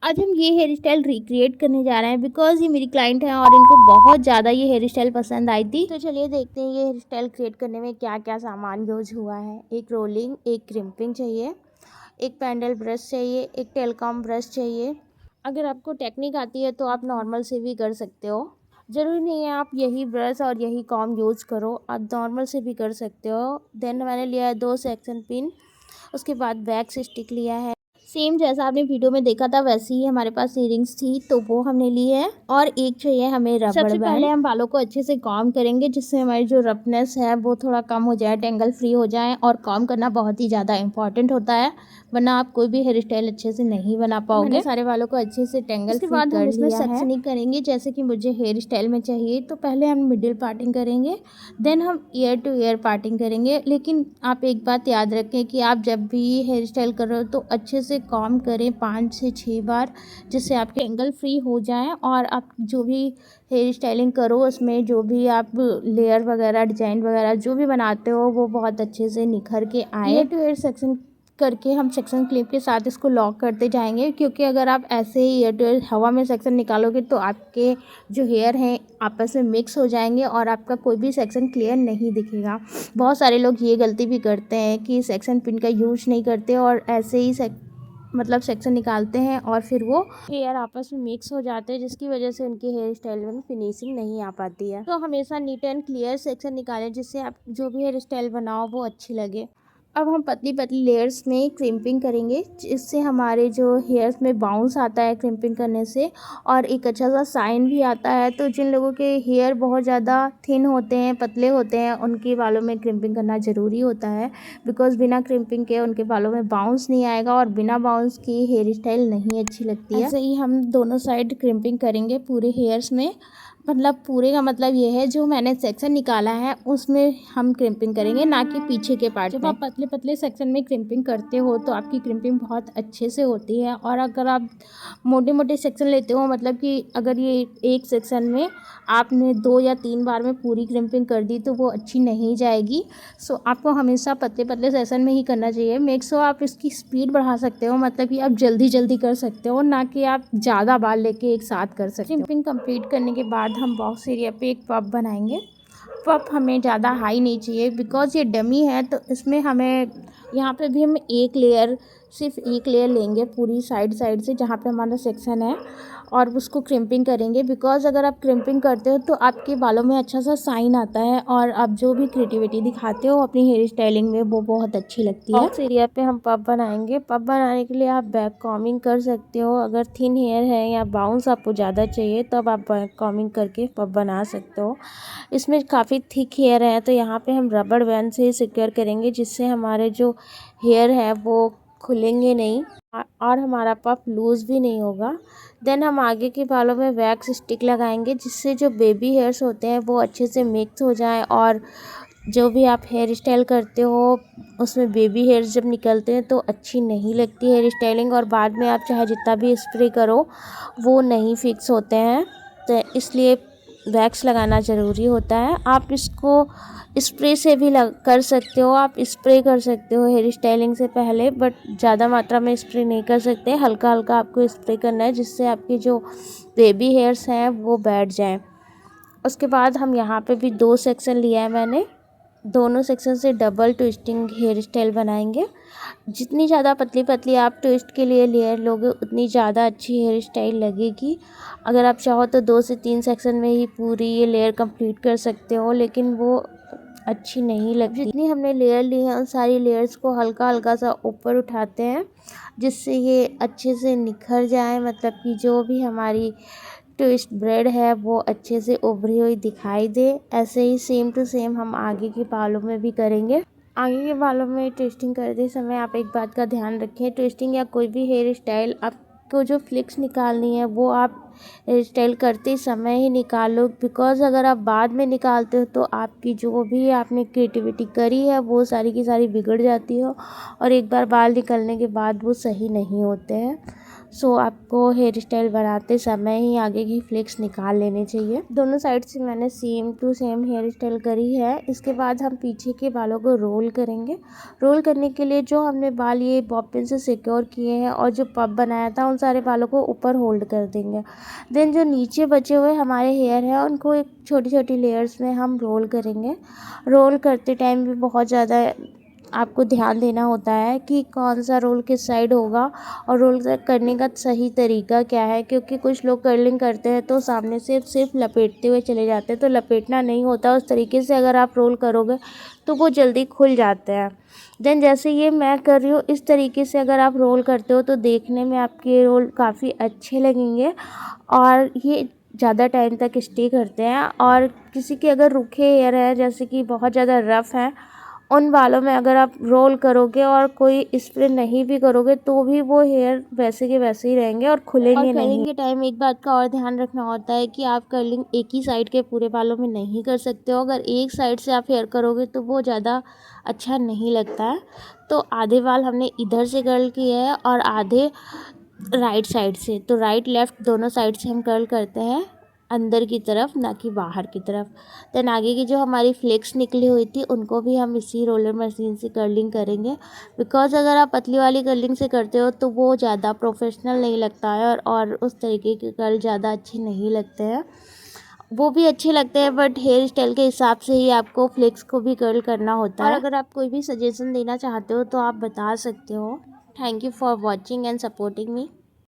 आज हम ये हेयर स्टाइल रिक्रिएट करने जा रहे हैं बिकॉज ये मेरी क्लाइंट है और इनको बहुत ज़्यादा ये हेयर स्टाइल पसंद आई थी। तो चलिए देखते हैं ये हेयर स्टाइल क्रिएट करने में क्या क्या सामान यूज हुआ है। एक रोलिंग, एक क्रिम्पिंग चाहिए, एक पेंडल ब्रश चाहिए, एक टेलकॉम ब्रश चाहिए। अगर आपको टेक्निक आती है तो आप नॉर्मल से भी कर सकते हो, ज़रूरी नहीं है आप यही ब्रश और यही कॉम यूज़ करो, आप नॉर्मल से भी कर सकते हो। देन मैंने लिया है 2 सेक्शन पिन, उसके बाद वैक्स स्टिक लिया है। सेम जैसा आपने वीडियो में देखा था वैसे ही हमारे पास इयरिंग्स थी तो वो हमने ली है, और एक चाहिए हमें रबड़ बैंड। सबसे पहले हम बालों को अच्छे से कॉम करेंगे जिससे हमारी जो रफनेस है वो थोड़ा कम हो जाए, टेंगल फ्री हो जाए। और कॉम करना बहुत ही ज़्यादा इंपॉर्टेंट होता है, वरना आप कोई भी हेयर स्टाइल अच्छे से नहीं बना पाओगे। मैंने सारे बालों को अच्छे से टेंगल फ्री कर लिया है। उसके बाद हम इसमें सेक्शनिंग करेंगे जैसे कि मुझे हेयर स्टाइल में चाहिए। तो पहले हम मिडिल पार्टिंग करेंगे, देन हम ईयर टू ईयर पार्टिंग करेंगे। लेकिन आप एक बात याद रखें कि आप जब भी हेयर स्टाइल कर रहे हो तो अच्छे से कॉम करें 5 से 6 बार, जिससे आपके एंगल फ्री हो जाएं। और आप जो भी हेयर स्टाइलिंग करो उसमें जो भी आप लेयर वगैरह, डिजाइन वगैरह जो भी बनाते हो वो बहुत अच्छे से निखर के आए। ईयर टू ईयर सेक्शन करके हम सेक्शन क्लिप के साथ इसको लॉक करते जाएंगे, क्योंकि अगर आप ऐसे ही ईयर टू ईयर हवा में सेक्शन निकालोगे तो आपके जो हेयर हैं आपस में मिक्स हो जाएंगे और आपका कोई भी सेक्शन क्लियर नहीं दिखेगा। बहुत सारे लोग ये गलती भी करते हैं कि सेक्शन पिन का यूज नहीं करते और ऐसे ही सेक्शन निकालते हैं और फिर वो हेयर आपस में मिक्स हो जाते हैं, जिसकी वजह से उनके हेयर स्टाइल में फिनिशिंग नहीं आ पाती है। तो हमेशा नीट एंड क्लियर सेक्शन निकालें जिससे आप जो भी हेयर स्टाइल बनाओ वो अच्छी लगे। अब हम पतली पतली लेयर्स में क्रिम्पिंग करेंगे जिससे हमारे जो हेयर्स में बाउंस आता है क्रिम्पिंग करने से, और एक अच्छा सा साइन भी आता है। तो जिन लोगों के हेयर बहुत ज़्यादा थिन होते हैं, पतले होते हैं, उनके बालों में क्रिम्पिंग करना ज़रूरी होता है, बिकॉज बिना क्रिम्पिंग के उनके बालों में बाउंस नहीं आएगा और बिना बाउंस की हेयर स्टाइल नहीं अच्छी लगती है। ऐसे ही हम दोनों साइड क्रिम्पिंग करेंगे पूरे हेयर्स में। मतलब पूरे का मतलब ये है जो मैंने सेक्शन निकाला है उसमें हम क्रिम्पिंग करेंगे, ना कि पीछे के पार्ट में। जब आप पतले पतले सेक्शन में क्रिम्पिंग करते हो तो आपकी क्रिम्पिंग बहुत अच्छे से होती है। और अगर आप मोटे मोटे सेक्शन लेते हो, मतलब कि अगर ये एक सेक्शन में आपने 2 या 3 बार में पूरी क्रिम्पिंग कर दी तो वो अच्छी नहीं जाएगी। सो आपको हमेशा पतले पतले सेक्शन में ही करना चाहिए। मेक श्योर आप इसकी स्पीड बढ़ा सकते हो, मतलब कि आप जल्दी जल्दी कर सकते हो, ना कि आप ज़्यादा बाल लेके एक साथ कर सकते हो। क्रिम्पिंग कंप्लीट करने के बाद हम बॉक्स एरिया पे एक पफ बनाएंगे। पफ हमें ज़्यादा हाई नहीं चाहिए बिकॉज ये डमी है, तो इसमें हमें यहाँ पे भी हम सिर्फ एक लेयर लेंगे पूरी साइड से जहाँ पे हमारा सेक्शन है, और उसको क्रिम्पिंग करेंगे। बिकॉज अगर आप क्रिम्पिंग करते हो तो आपके बालों में अच्छा सा साइन आता है और आप जो भी क्रिएटिविटी दिखाते हो अपनी हेयर स्टाइलिंग में वो बहुत अच्छी लगती है। बॉक्स एरिया पे हम पफ बनाएंगे। पफ बनाने के लिए आप बैक कॉमिंग कर सकते हो। अगर थिन हेयर है या बाउंस आपको ज़्यादा चाहिए तब आप बैक कॉमिंग करके पफ बना सकते हो। इसमें काफ़ी थिक हेयर है तो यहाँ पे हम रबड़ बैंड से सिक्योर करेंगे, जिससे हमारे जो हेयर है वो खुलेंगे नहीं और हमारा पफ लूज़ भी नहीं होगा। देन हम आगे के बालों में वैक्स स्टिक लगाएंगे जिससे जो बेबी हेयर्स होते हैं वो अच्छे से मिक्स हो जाएं, और जो भी आप हेयर स्टाइल करते हो उसमें बेबी हेयर्स जब निकलते हैं तो अच्छी नहीं लगती हेयर स्टाइलिंग, और बाद में आप चाहे जितना भी स्प्रे करो वो नहीं फिक्स होते हैं। तो इसलिए वैक्स लगाना ज़रूरी होता है। आप इसको स्प्रे से भी कर सकते हो, आप स्प्रे कर सकते हो हेयर स्टाइलिंग से पहले, बट ज़्यादा मात्रा में स्प्रे नहीं कर सकते, हल्का हल्का आपको स्प्रे करना है जिससे आपके जो बेबी हेयर्स हैं वो बैठ जाएं। उसके बाद हम यहाँ पे भी 2 सेक्शन लिया है मैंने, दोनों सेक्शन से डबल ट्विस्टिंग हेयर स्टाइल बनाएंगे। जितनी ज़्यादा पतली पतली आप ट्विस्ट के लिए लेयर लोगे उतनी ज़्यादा अच्छी हेयर स्टाइल लगेगी। अगर आप चाहो तो 2 से 3 सेक्शन में ही पूरी ये लेयर कंप्लीट कर सकते हो, लेकिन वो अच्छी नहीं लगती। जितनी हमने लेयर ली है उन सारी लेयर्स को हल्का हल्का सा ऊपर उठाते हैं जिससे ये अच्छे से निखर जाए, मतलब कि जो भी हमारी ट्विस्ट ब्रेड है वो अच्छे से उभरी हुई दिखाई दे। ऐसे ही सेम टू सेम हम आगे के बालों में भी करेंगे। आगे के बालों में ट्विस्टिंग करते समय आप एक बात का ध्यान रखें, ट्विस्टिंग या कोई भी हेयर स्टाइल आपको जो फ्लिक्स निकालनी है वो आप हेयर स्टाइल करते समय ही निकालो, बिकॉज़ अगर आप बाद में निकालते हो तो आपकी जो भी आपने क्रिएटिविटी करी है वो सारी की सारी बिगड़ जाती हो और एक बार बाल निकलने के बाद वो सही नहीं होते हैं। सो आपको हेयर स्टाइल बनाते समय ही आगे की फ्लिक्स निकाल लेने चाहिए। दोनों साइड से मैंने same to same hair style करी है। इसके बाद हम पीछे के बालों को रोल करेंगे। रोल करने के लिए जो हमने बाल ये बॉब से सिक्योर किए हैं और जो पफ बनाया था उन सारे बालों को ऊपर होल्ड कर देंगे। देन जो नीचे बचे हुए हमारे हेयर हैं उनको एक छोटी छोटी लेयर्स में हम रोल करेंगे। रोल करते टाइम भी बहुत ज़्यादा आपको ध्यान देना होता है कि कौन सा रोल किस साइड होगा और रोल करने का सही तरीका क्या है, क्योंकि कुछ लोग कर्लिंग करते हैं तो सामने से सिर्फ लपेटते हुए चले जाते हैं, तो लपेटना नहीं होता उस तरीके से। अगर आप रोल करोगे तो वो जल्दी खुल जाते हैं। देन जैसे ये मैं कर रही हूँ इस तरीके से अगर आप रोल करते हो तो देखने में आपके रोल काफ़ी अच्छे लगेंगे और ये ज़्यादा टाइम तक स्टे करते हैं। और किसी के अगर रूखे हेयर है, जैसे कि बहुत ज़्यादा रफ़ है, उन बालों में अगर आप रोल करोगे और कोई स्प्रे नहीं भी करोगे तो भी वो हेयर वैसे के वैसे ही रहेंगे और खुलेंगे नहीं। कर्लिंग के टाइम एक बात का और ध्यान रखना होता है कि आप कर्लिंग एक ही साइड के पूरे बालों में नहीं कर सकते हो। अगर एक साइड से आप हेयर करोगे तो वो ज़्यादा अच्छा नहीं लगता है। तो आधे बाल हमने इधर से कर्ल किए हैं और आधे राइट साइड से, तो राइट लेफ़्ट दोनों साइड से हम कर्ल करते हैं अंदर की तरफ, ना कि बाहर की तरफ। देन आगे की जो हमारी फ्लेक्स निकली हुई थी उनको भी हम इसी रोलर मशीन से कर्लिंग करेंगे, बिकॉज़ अगर आप पतली वाली कर्लिंग से करते हो तो वो ज़्यादा प्रोफेशनल नहीं लगता है और उस तरीके के कर्ल ज़्यादा अच्छे नहीं लगते हैं। वो भी अच्छे लगते हैं बट हेयर स्टाइल के हिसाब से ही आपको फ्लेक्स को भी कर्ल करना होता है। और अगर आप कोई भी सजेशन देना चाहते हो तो आप बता सकते हो। Thank you for watching and supporting me.